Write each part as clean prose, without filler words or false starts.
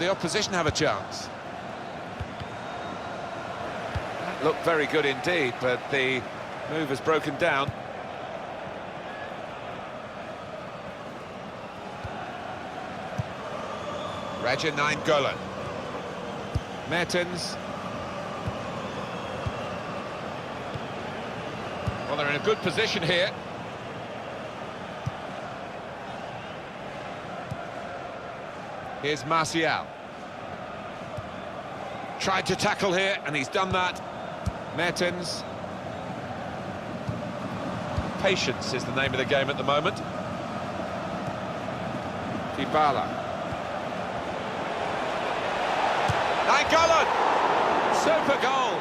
the opposition have a chance. That looked very good indeed, but the move has broken down. Raja Nainggolan. Mertens. Well, they're in a good position here. Here's Martial. Tried to tackle here, and he's done that. Mertens. Patience is the name of the game at the moment. Dybala. Nainggolan! Super goal!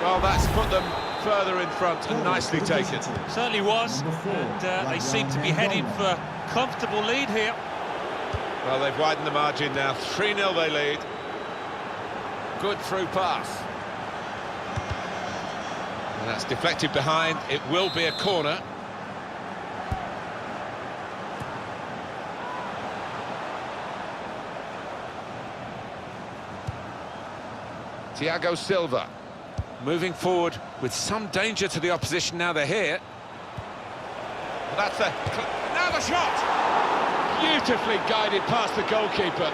Well, that's put them further in front and nicely taken. Certainly was, and they seem to be heading for a comfortable lead here. Well, they've widened the margin now. 3-0 they lead. Good through pass. And that's deflected behind. It will be a corner. Thiago Silva moving forward with some danger to the opposition now they're here. Well, that's now the shot! Beautifully guided past the goalkeeper.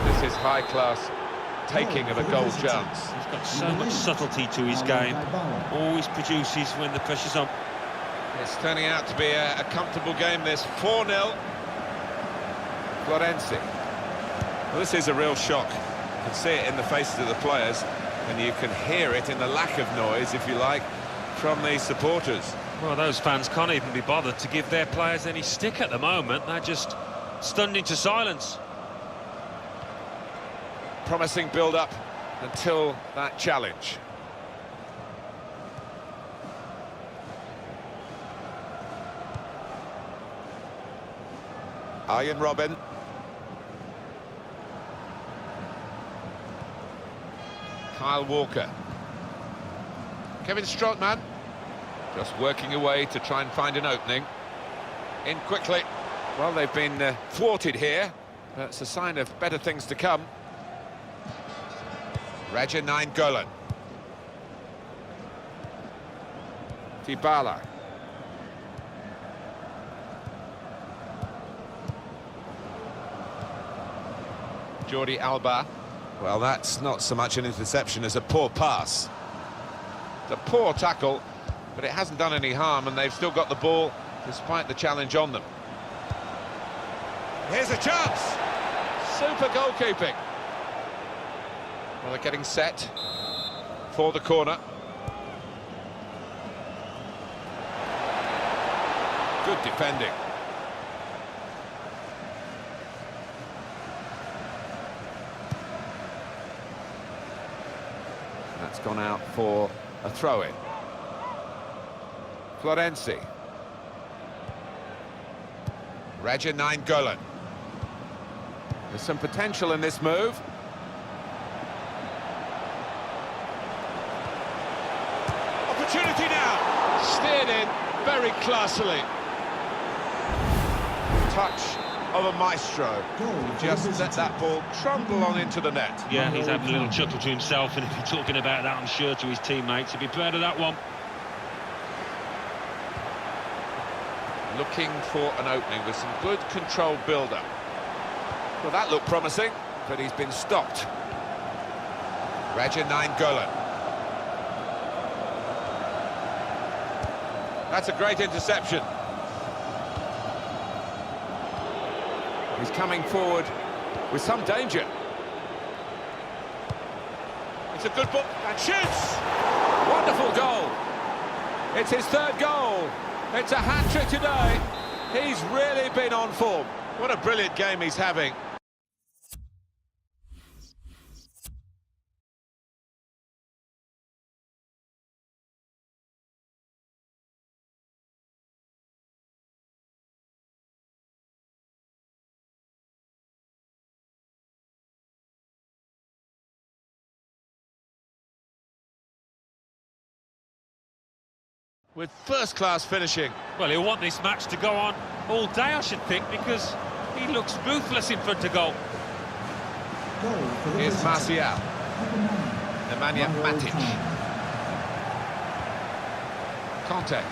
This is high-class taking of a goal chance. He's got so much subtlety to his game. Always produces when the pressure's on. It's turning out to be a comfortable game, this. 4-0. Florenzi. Well, this is a real shock. You can see it in the faces of the players, and you can hear it in the lack of noise, if you like, from the supporters. Well, those fans can't even be bothered to give their players any stick at the moment. They're just stunned into silence. Promising build-up until that challenge. Arjen Robben. Kyle Walker. Kevin Strootman. Just working away to try and find an opening. In quickly. Well, they've been thwarted here. That's a sign of better things to come. Raja Nainggolan. Dybala. Jordi Alba. Well, that's not so much an interception as a poor pass. It's a poor tackle, but it hasn't done any harm, and they've still got the ball despite the challenge on them. Here's a chance! Super goalkeeping. Well, they're getting set for the corner. Good defending. That's gone out for a throw-in. Florenzi. Raja Nainggolan. There's some potential in this move. Opportunity now. Steered in very classily. Touch of a maestro. Just let that ball trundle on into the net. Yeah, he's having a little chuckle to himself, and if he's talking about that, I'm sure, to his teammates, he'd be proud of that one. Looking for an opening with some good controlled build-up. Well, that looked promising, but he's been stopped. Raja Nainggolan. That's a great interception. He's coming forward with some danger. It's a good ball, and shoots! Wonderful goal. It's his third goal. It's a hat-trick today. He's really been on form. What a brilliant game he's having. with first-class finishing. Well, he'll want this match to go on all day, I should think, because he looks ruthless in front of goal. Here's Martial. Nemanja Matic. Conte.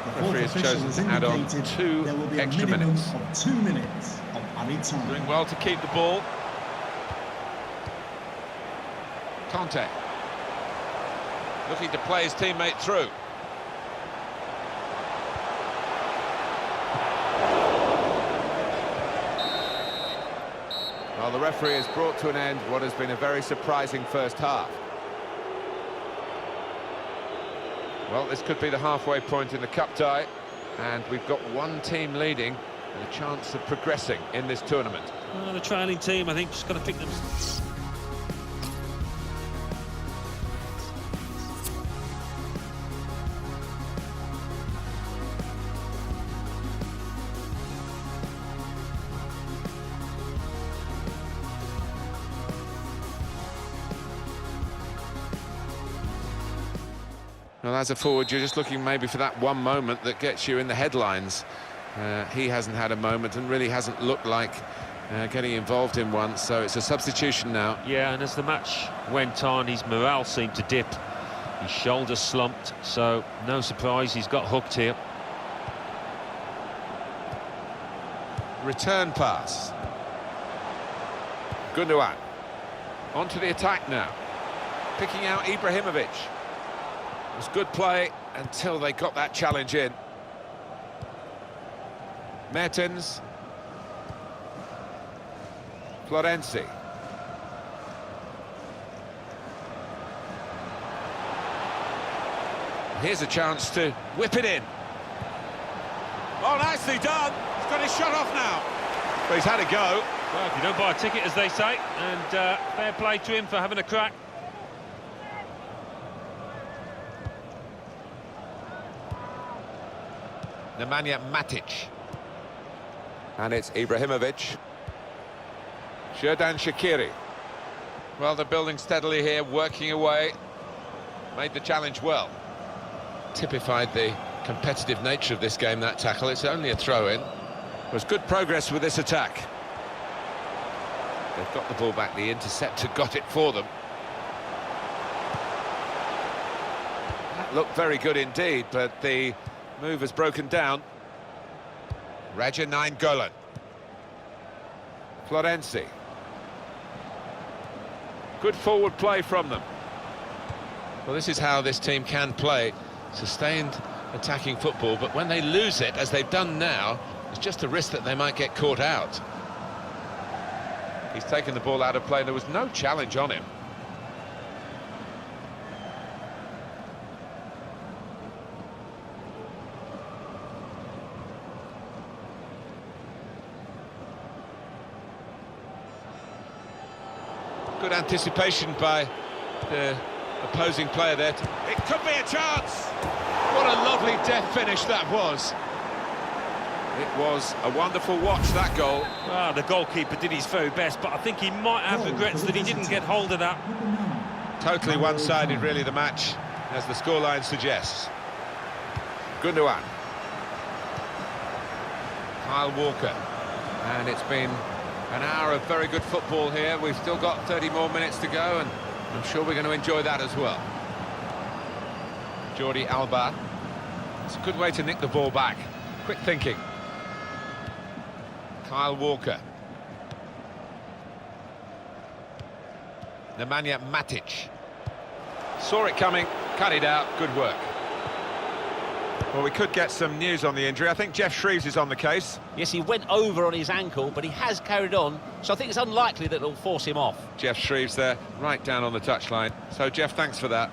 The referee has chosen to add on 2 extra minutes. 2 minutes of added time. Doing well to keep the ball. Conte. Looking to play his teammate through. Well, the referee has brought to an end what has been a very surprising first half. Well, this could be the halfway point in the cup tie, and we've got one team leading and a chance of progressing in this tournament. Well, the trailing team, I think, just got to pick them. Well, as a forward, you're just looking maybe for that one moment that gets you in the headlines. He hasn't had a moment and really hasn't looked like getting involved in one, so it's a substitution now. Yeah, and as the match went on, his morale seemed to dip. His shoulder slumped, so no surprise he's got hooked here. Return pass. Gundogan. Onto the attack now. Picking out Ibrahimovic. It was good play until they got that challenge in. Mertens. Florenzi. Here's a chance to whip it in. Oh, nicely done. He's got his shot off now. But he's had a go. Well, if you don't buy a ticket, as they say, and fair play to him for having a crack. Nemanja Matic. And it's Ibrahimovic. Xherdan Shaqiri. Well, they're building steadily here, working away. Made the challenge well. Typified the competitive nature of this game, that tackle. It's only a throw-in. Was good progress with this attack. They've got the ball back. The interceptor got it for them. That looked very good indeed, but the move has broken down. Raja Nainggolan. Florenzi. Good forward play from them. Well, this is how this team can play. Sustained attacking football, but when they lose it, as they've done now, it's just a risk that they might get caught out. He's taken the ball out of play. There was no challenge on him. Good anticipation by the opposing player there. It could be a chance! What a lovely death finish that was. It was a wonderful watch, that goal. Well, the goalkeeper did his very best, but I think he might have regrets that he didn't get hold of that. Totally one-sided, really, the match, as the scoreline suggests. Gundogan. Kyle Walker. And it's been an hour of very good football here. We've still got 30 more minutes to go, and I'm sure we're going to enjoy that as well. Jordi Alba. It's a good way to nick the ball back. Quick thinking. Kyle Walker. Nemanja Matic. Saw it coming, cut it out, good work. Well, we could get some news on the injury. I think Jeff Shreeves is on the case. Yes, he went over on his ankle, but he has carried on, so I think it's unlikely that it'll force him off. Jeff Shreeves there, right down on the touchline. So, Jeff, thanks for that.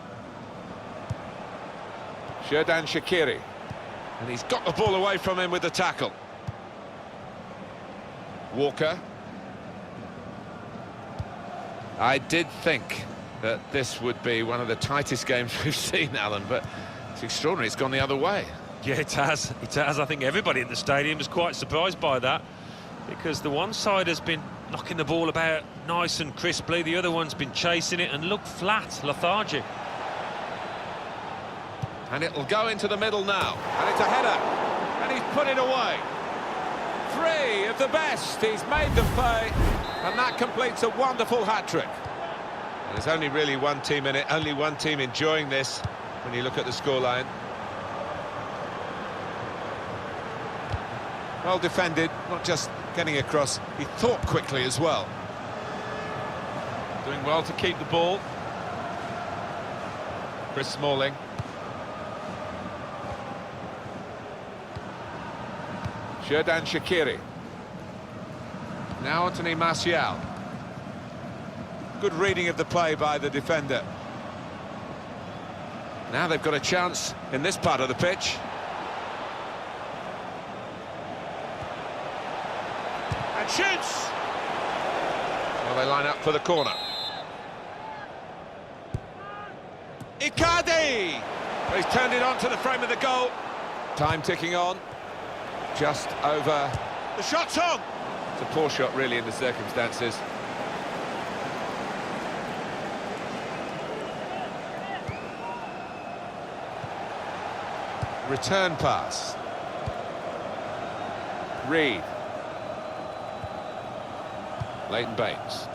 Xherdan Shaqiri. And he's got the ball away from him with the tackle. Walker. I did think that this would be one of the tightest games we've seen, Alan, but it's extraordinary. It's gone the other way. Yeah, it has. It has. I think everybody in the stadium is quite surprised by that, because the one side has been knocking the ball about nice and crisply, the other one's been chasing it and looked flat, lethargic. And it'll go into the middle now. And it's a header. And he's put it away. Three of the best. He's made them pay. And that completes a wonderful hat-trick. There's only really one team in it, only one team enjoying this when you look at the scoreline. Well defended, not just getting across, he thought quickly as well. Doing well to keep the ball. Chris Smalling. Xherdan Shaqiri. Now Anthony Martial. Good reading of the play by the defender. Now they've got a chance in this part of the pitch. And shoots! Well, they line up for the corner. Icardi! Well, he's turned it on to the frame of the goal. Time ticking on. Just over. The shot's on! It's a poor shot, really, in the circumstances. Return pass. Reed. Leighton Baines.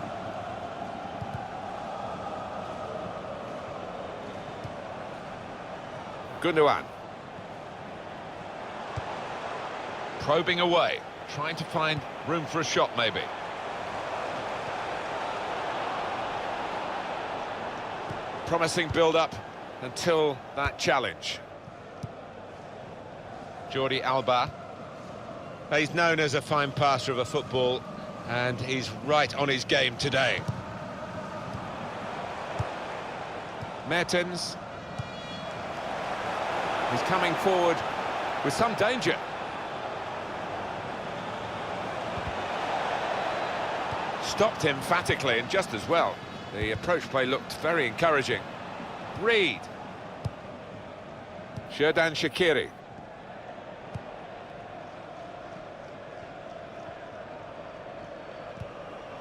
Gundogan. Probing away, trying to find room for a shot, maybe. Promising build-up until that challenge. Jordi Alba. He's known as a fine passer of a football, and he's right on his game today. Mertens. He's coming forward with some danger. Stopped him emphatically, and just as well. The approach play looked very encouraging. Reed. Xherdan Shaqiri.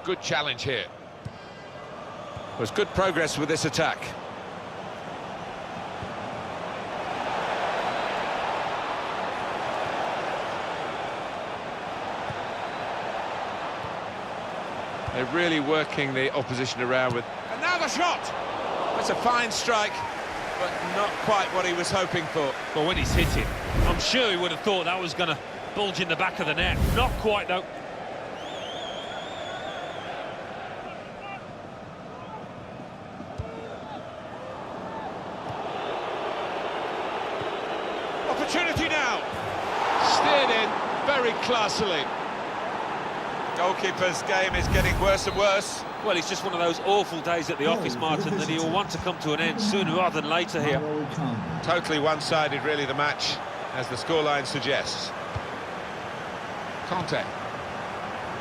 Good challenge here. There's good progress with this attack. They're really working the opposition around with... And now the shot! That's a fine strike, but not quite what he was hoping for. Well, when he's hit it, I'm sure he would have thought that was going to bulge in the back of the net. Not quite, though. Opportunity now. Steered in very classily. Goalkeeper's game is getting worse and worse. Well, it's just one of those awful days at the office, Martin, that he'll want to come to an end sooner rather than later here. Totally one-sided, really, the match, as the scoreline suggests. Conte.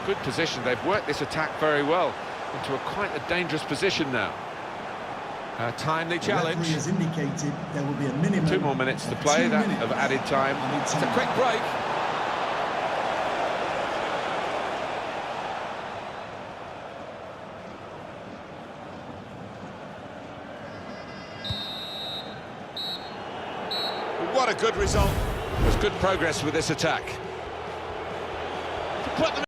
Good position. They've worked this attack very well into quite a dangerous position now. A timely challenge. Has indicated there will be a minimum 2 more minutes to play, that of added time. It's a quick break. What a good result. There's good progress with this attack. To put them